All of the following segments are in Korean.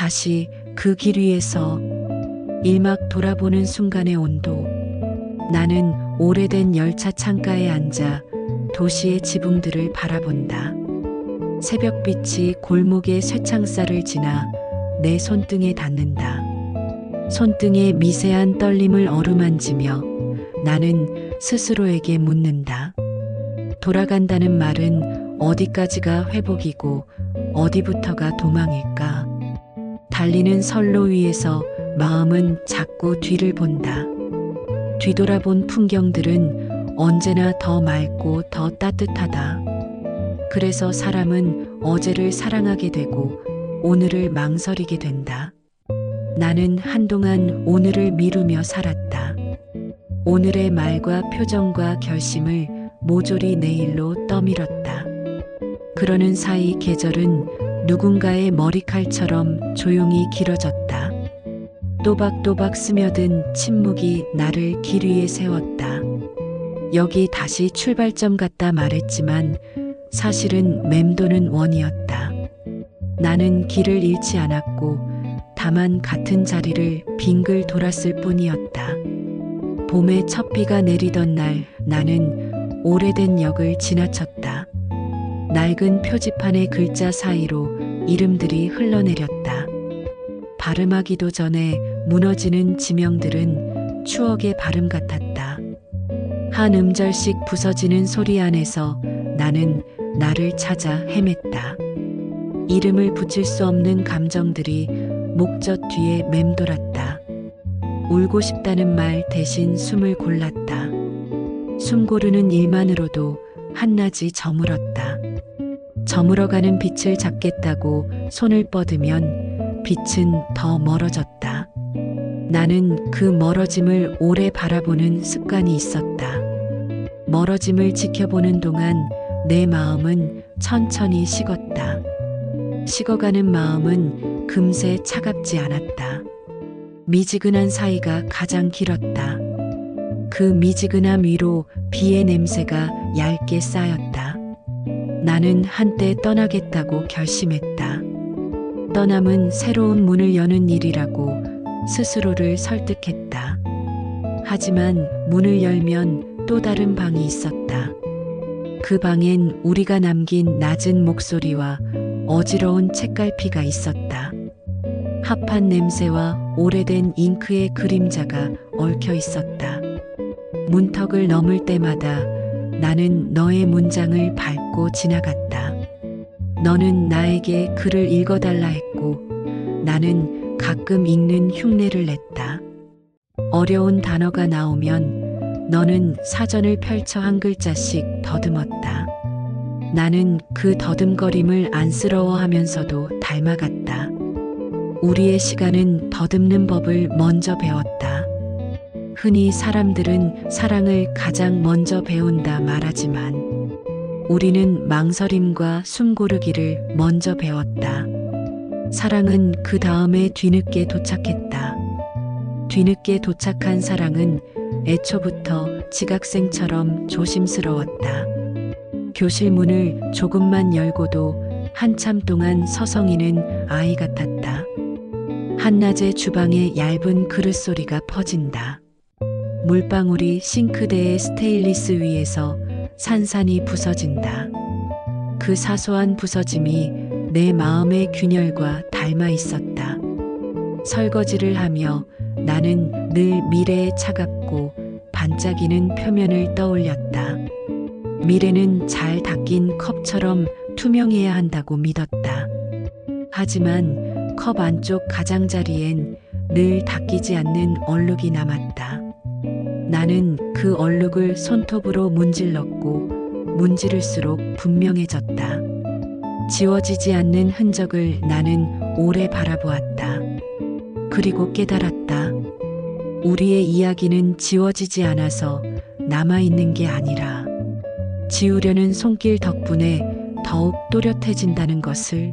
다시 그 길 위에서 일막 돌아보는 순간의 온도. 나는 오래된 열차 창가에 앉아 도시의 지붕들을 바라본다. 새벽빛이 골목의 쇠창살을 지나 내 손등에 닿는다. 손등의 미세한 떨림을 어루만지며 나는 스스로에게 묻는다. 돌아간다는 말은 어디까지가 회복이고 어디부터가 도망일까? 달리는 선로 위에서 마음은 자꾸 뒤를 본다. 뒤돌아본 풍경들은 언제나 더 맑고 더 따뜻하다. 그래서 사람은 어제를 사랑하게 되고 오늘을 망설이게 된다. 나는 한동안 오늘을 미루며 살았다. 오늘의 말과 표정과 결심을 모조리 내일로 떠밀었다. 그러는 사이 계절은 누군가의 머리칼처럼 조용히 길어졌다. 또박또박 스며든 침묵이 나를 길 위에 세웠다. 여기 다시 출발점 같다 말했지만 사실은 맴도는 원이었다. 나는 길을 잃지 않았고 다만 같은 자리를 빙글 돌았을 뿐이었다. 봄에 첫 비가 내리던 날 나는 오래된 역을 지나쳤다. 낡은 표지판의 글자 사이로 이름들이 흘러내렸다. 발음하기도 전에 무너지는 지명들은 추억의 발음 같았다. 한 음절씩 부서지는 소리 안에서 나는 나를 찾아 헤맸다. 이름을 붙일 수 없는 감정들이 목젖 뒤에 맴돌았다. 울고 싶다는 말 대신 숨을 골랐다. 숨 고르는 일만으로도 한낮이 저물었다. 저물어가는 빛을 잡겠다고 손을 뻗으면 빛은 더 멀어졌다. 나는 그 멀어짐을 오래 바라보는 습관이 있었다. 멀어짐을 지켜보는 동안 내 마음은 천천히 식었다. 식어가는 마음은 금세 차갑지 않았다. 미지근한 사이가 가장 길었다. 그 미지근함 위로 비의 냄새가 얇게 쌓였다. 나는 한때 떠나겠다고 결심했다. 떠남은 새로운 문을 여는 일이라고 스스로를 설득했다. 하지만 문을 열면 또 다른 방이 있었다. 그 방엔 우리가 남긴 낮은 목소리와 어지러운 책갈피가 있었다. 합한 냄새와 오래된 잉크의 그림자가 얽혀 있었다. 문턱을 넘을 때마다 나는 너의 문장을 밟고 지나갔다. 너는 나에게 글을 읽어달라 했고 나는 가끔 읽는 흉내를 냈다. 어려운 단어가 나오면 너는 사전을 펼쳐 한 글자씩 더듬었다. 나는 그 더듬거림을 안쓰러워하면서도 닮아갔다. 우리의 시간은 더듬는 법을 먼저 배웠다. 흔히 사람들은 사랑을 가장 먼저 배운다 말하지만 우리는 망설임과 숨 고르기를 먼저 배웠다. 사랑은 그 다음에 뒤늦게 도착했다. 뒤늦게 도착한 사랑은 애초부터 지각생처럼 조심스러웠다. 교실 문을 조금만 열고도 한참 동안 서성이는 아이 같았다. 한낮에 주방에 얇은 그릇 소리가 퍼진다. 물방울이 싱크대의 스테인리스 위에서 산산이 부서진다. 그 사소한 부서짐이 내 마음의 균열과 닮아 있었다. 설거지를 하며 나는 늘 미래의 차갑고 반짝이는 표면을 떠올렸다. 미래는 잘 닦인 컵처럼 투명해야 한다고 믿었다. 하지만 컵 안쪽 가장자리엔 늘 닦이지 않는 얼룩이 남았다. 나는 그 얼룩을 손톱으로 문질렀고 문지를수록 분명해졌다. 지워지지 않는 흔적을 나는 오래 바라보았다. 그리고 깨달았다. 우리의 이야기는 지워지지 않아서 남아있는 게 아니라 지우려는 손길 덕분에 더욱 또렷해진다는 것을,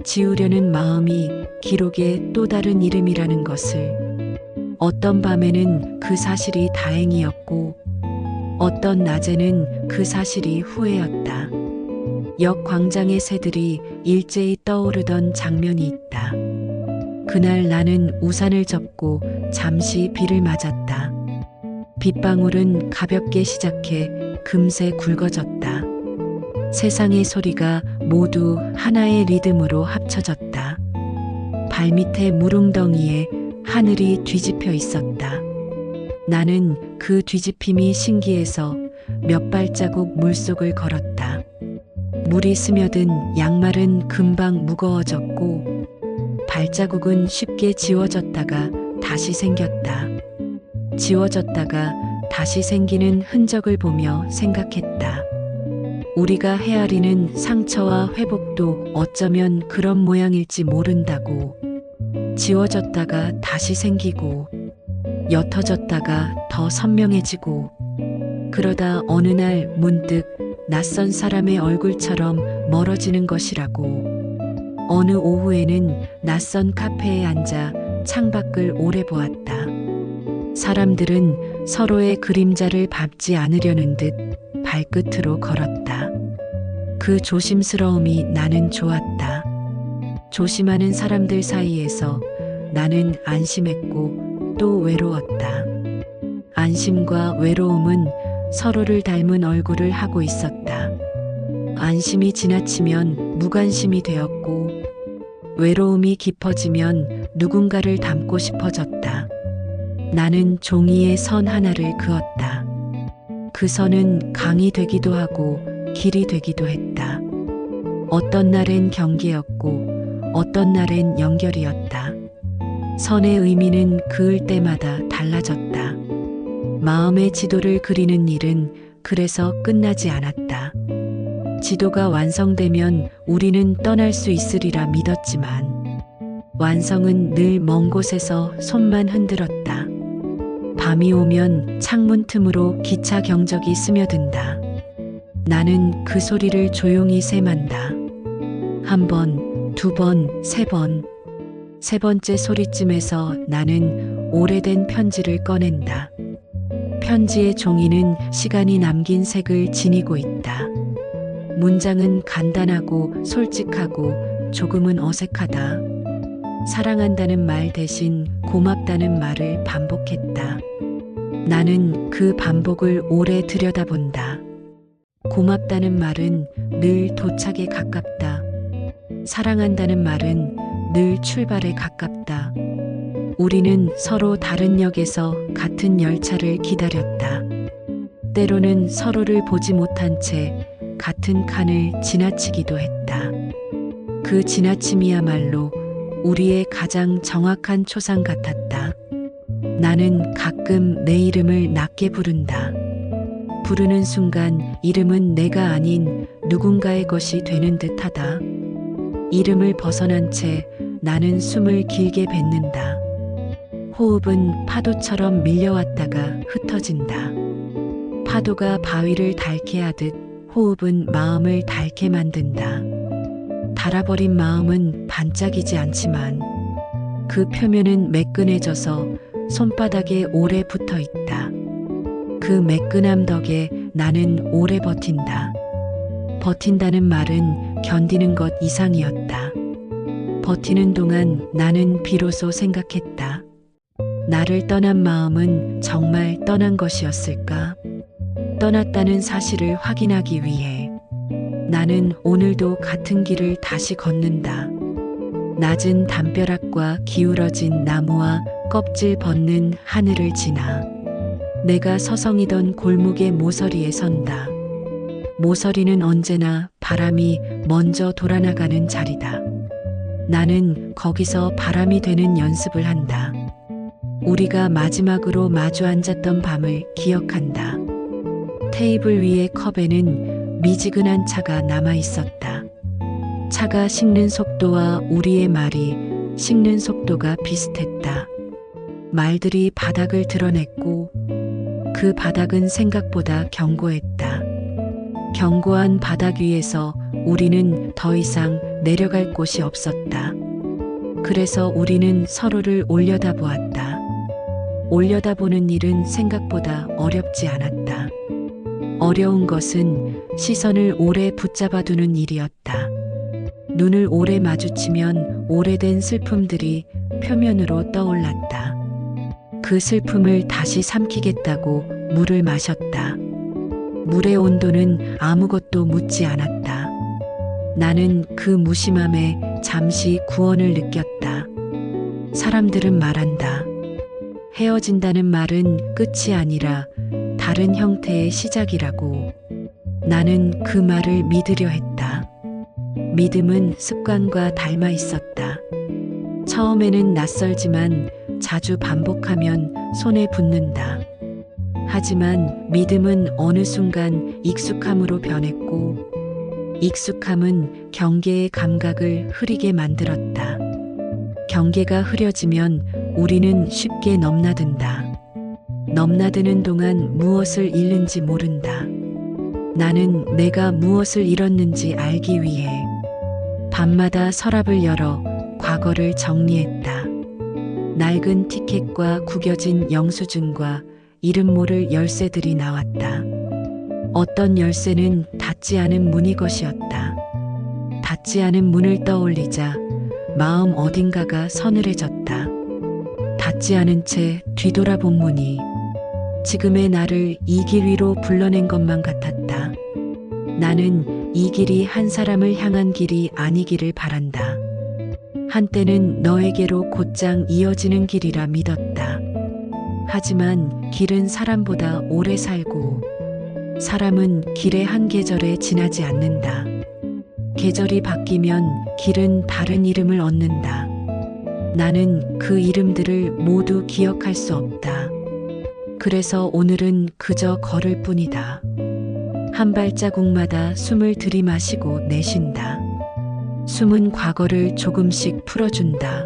지우려는 마음이 기록의 또 다른 이름이라는 것을. 어떤 밤에는 그 사실이 다행이었고 어떤 낮에는 그 사실이 후회였다. 역 광장의 새들이 일제히 떠오르던 장면이 있다. 그날 나는 우산을 접고 잠시 비를 맞았다. 빗방울은 가볍게 시작해 금세 굵어졌다. 세상의 소리가 모두 하나의 리듬으로 합쳐졌다. 발밑에 물웅덩이에 하늘이 뒤집혀 있었다. 나는 그 뒤집힘이 신기해서 몇 발자국 물속을 걸었다. 물이 스며든 양말은 금방 무거워졌고 발자국은 쉽게 지워졌다가 다시 생겼다. 지워졌다가 다시 생기는 흔적을 보며 생각했다. 우리가 헤아리는 상처와 회복도 어쩌면 그런 모양일지 모른다고. 지워졌다가 다시 생기고 옅어졌다가 더 선명해지고 그러다 어느 날 문득 낯선 사람의 얼굴처럼 멀어지는 것이라고. 어느 오후에는 낯선 카페에 앉아 창밖을 오래 보았다. 사람들은 서로의 그림자를 밟지 않으려는 듯 발끝으로 걸었다. 그 조심스러움이 나는 좋았다. 조심하는 사람들 사이에서 나는 안심했고 또 외로웠다. 안심과 외로움은 서로를 닮은 얼굴을 하고 있었다. 안심이 지나치면 무관심이 되었고 외로움이 깊어지면 누군가를 닮고 싶어졌다. 나는 종이에 선 하나를 그었다. 그 선은 강이 되기도 하고 길이 되기도 했다. 어떤 날엔 경계였고 어떤 날엔 연결이었다. 선의 의미는 그을 때마다 달라졌다. 마음의 지도를 그리는 일은 그래서 끝나지 않았다. 지도가 완성되면 우리는 떠날 수 있으리라 믿었지만 완성은 늘 먼 곳에서 손만 흔들었다. 밤이 오면 창문 틈으로 기차 경적이 스며든다. 나는 그 소리를 조용히 셈한다. 한 번, 두 번, 세 번. 세 번째 소리쯤에서 나는 오래된 편지를 꺼낸다. 편지의 종이는 시간이 남긴 색을 지니고 있다. 문장은 간단하고 솔직하고 조금은 어색하다. 사랑한다는 말 대신 고맙다는 말을 반복했다. 나는 그 반복을 오래 들여다본다. 고맙다는 말은 늘 도착에 가깝다. 사랑한다는 말은 늘 출발에 가깝다. 우리는 서로 다른 역에서 같은 열차를 기다렸다. 때로는 서로를 보지 못한 채 같은 칸을 지나치기도 했다. 그 지나침이야말로 우리의 가장 정확한 초상 같았다. 나는 가끔 내 이름을 낮게 부른다. 부르는 순간 이름은 내가 아닌 누군가의 것이 되는 듯하다. 이름을 벗어난 채 나는 숨을 길게 뱉는다. 호흡은 파도처럼 밀려왔다가 흩어진다. 파도가 바위를 닳게 하듯 호흡은 마음을 닳게 만든다. 닳아버린 마음은 반짝이지 않지만 그 표면은 매끈해져서 손바닥에 오래 붙어 있다. 그 매끈함 덕에 나는 오래 버틴다. 버틴다는 말은 견디는 것 이상이었다. 버티는 동안 나는 비로소 생각했다. 나를 떠난 마음은 정말 떠난 것이었을까? 떠났다는 사실을 확인하기 위해 나는 오늘도 같은 길을 다시 걷는다. 낮은 담벼락과 기울어진 나무와 껍질 벗는 하늘을 지나 내가 서성이던 골목의 모서리에 선다. 모서리는 언제나 바람이 먼저 돌아나가는 자리다. 나는 거기서 바람이 되는 연습을 한다. 우리가 마지막으로 마주 앉았던 밤을 기억한다. 테이블 위의 컵에는 미지근한 차가 남아 있었다. 차가 식는 속도와 우리의 말이 식는 속도가 비슷했다. 말들이 바닥을 드러냈고 그 바닥은 생각보다 견고했다. 견고한 바닥 위에서 우리는 더 이상 내려갈 곳이 없었다. 그래서 우리는 서로를 올려다보았다. 올려다보는 일은 생각보다 어렵지 않았다. 어려운 것은 시선을 오래 붙잡아두는 일이었다. 눈을 오래 마주치면 오래된 슬픔들이 표면으로 떠올랐다. 그 슬픔을 다시 삼키겠다고 물을 마셨다. 물의 온도는 아무것도 묻지 않았다. 나는 그 무심함에 잠시 구원을 느꼈다. 사람들은 말한다. 헤어진다는 말은 끝이 아니라 다른 형태의 시작이라고. 나는 그 말을 믿으려 했다. 믿음은 습관과 닮아 있었다. 처음에는 낯설지만 자주 반복하면 손에 붙는다. 하지만 믿음은 어느 순간 익숙함으로 변했고, 익숙함은 경계의 감각을 흐리게 만들었다. 경계가 흐려지면 우리는 쉽게 넘나든다. 넘나드는 동안 무엇을 잃는지 모른다. 나는 내가 무엇을 잃었는지 알기 위해 밤마다 서랍을 열어 과거를 정리했다. 낡은 티켓과 구겨진 영수증과 이름 모를 열쇠들이 나왔다. 어떤 열쇠는 닫지 않은 문이 것이었다. 닫지 않은 문을 떠올리자 마음 어딘가가 서늘해졌다. 닫지 않은 채 뒤돌아본 문이 지금의 나를 이 길 위로 불러낸 것만 같았다. 나는 이 길이 한 사람을 향한 길이 아니기를 바란다. 한때는 너에게로 곧장 이어지는 길이라 믿었다. 하지만 길은 사람보다 오래 살고 사람은 길의 한 계절에 지나지 않는다. 계절이 바뀌면 길은 다른 이름을 얻는다. 나는 그 이름들을 모두 기억할 수 없다. 그래서 오늘은 그저 걸을 뿐이다. 한 발자국마다 숨을 들이마시고 내쉰다. 숨은 과거를 조금씩 풀어준다.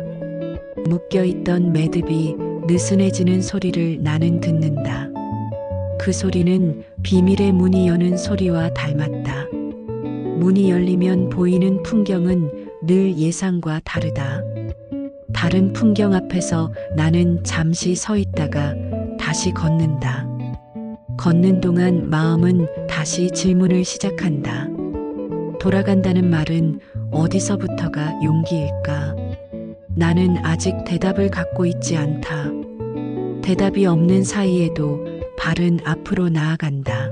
묶여있던 매듭이 느슨해지는 소리를 나는 듣는다. 그 소리는 비밀의 문이 여는 소리와 닮았다. 문이 열리면 보이는 풍경은 늘 예상과 다르다. 다른 풍경 앞에서 나는 잠시 서 있다가 다시 걷는다. 걷는 동안 마음은 다시 질문을 시작한다. 돌아간다는 말은 어디서부터가 용기일까? 나는 아직 대답을 갖고 있지 않다. 대답이 없는 사이에도 발은 앞으로 나아간다.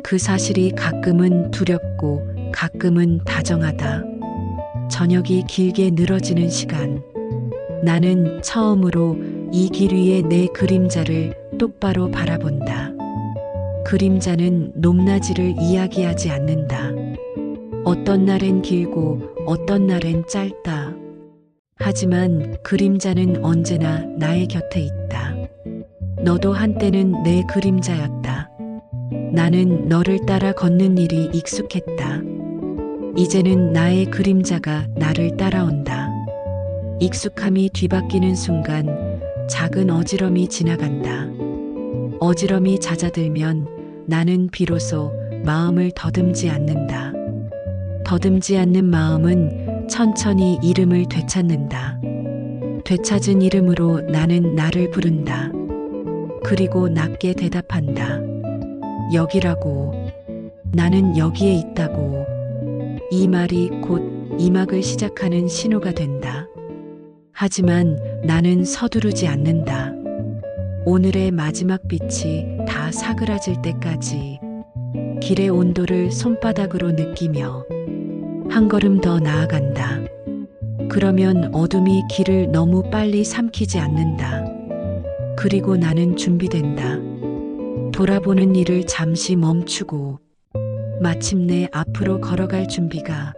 그 사실이 가끔은 두렵고 가끔은 다정하다. 저녁이 길게 늘어지는 시간. 나는 처음으로 이 길 위에 내 그림자를 똑바로 바라본다. 그림자는 높낮이를 이야기하지 않는다. 어떤 날엔 길고 어떤 날엔 짧다. 하지만 그림자는 언제나 나의 곁에 있다. 너도 한때는 내 그림자였다. 나는 너를 따라 걷는 일이 익숙했다. 이제는 나의 그림자가 나를 따라온다. 익숙함이 뒤바뀌는 순간 작은 어지럼이 지나간다. 어지럼이 잦아들면 나는 비로소 마음을 더듬지 않는다. 더듬지 않는 마음은 천천히 이름을 되찾는다. 되찾은 이름으로 나는 나를 부른다. 그리고 낮게 대답한다. 여기라고. 나는 여기에 있다고. 이 말이 곧 이막을 시작하는 신호가 된다. 하지만 나는 서두르지 않는다. 오늘의 마지막 빛이 다 사그라질 때까지 길의 온도를 손바닥으로 느끼며 한 걸음 더 나아간다. 그러면 어둠이 길을 너무 빨리 삼키지 않는다. 그리고 나는 준비된다. 돌아보는 일을 잠시 멈추고 마침내 앞으로 걸어갈 준비가